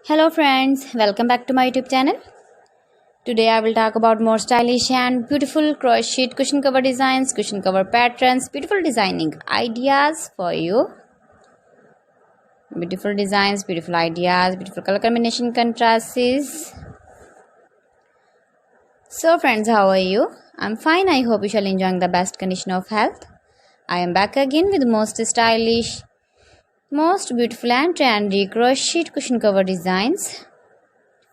Hello friends, welcome back to my YouTube channel. Today I will talk about more stylish and beautiful crochet cushion cover designs, cushion cover patterns, beautiful designing ideas for you. Beautiful designs, beautiful ideas, beautiful color combination contrasts. So friends, how are you? I'm fine. I hope you shall enjoy the best condition of health. I am back again with most stylish, most beautiful and trendy crochet cushion cover designs.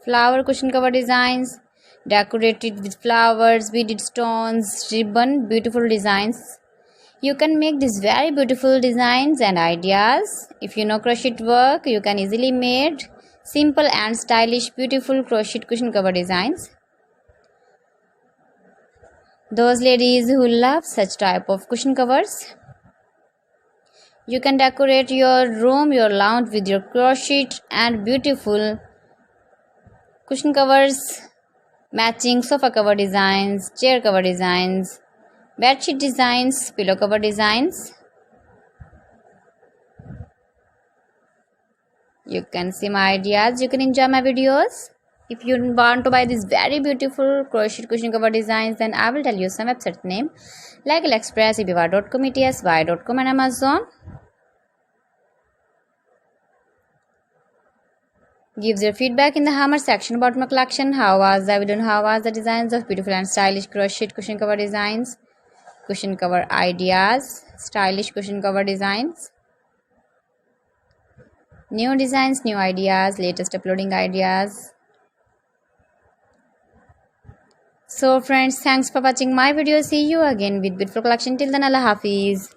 Flower cushion cover designs, decorated with flowers, beaded stones, ribbon, beautiful designs. You can make these very beautiful designs and ideas. If you know crochet work, you can easily make simple and stylish beautiful crochet cushion cover designs. Those ladies who love such type of cushion covers, you can decorate your room, your lounge with your crochet and beautiful cushion covers, matching sofa cover designs, chair cover designs, bedsheet designs, pillow cover designs. You can see my ideas, you can enjoy my videos. If you want to buy these very beautiful crochet cushion cover designs, then I will tell you some website name like AliExpress, eBay.com, etsy.com and Amazon. Give your feedback in the hammer section about my collection. How was the video and how was the designs of beautiful and stylish crochet cushion cover designs, cushion cover ideas, stylish cushion cover designs, new designs, new ideas, latest uploading ideas. So friends, thanks for watching my video. See you again with beautiful collection. Till then, Allah Hafiz.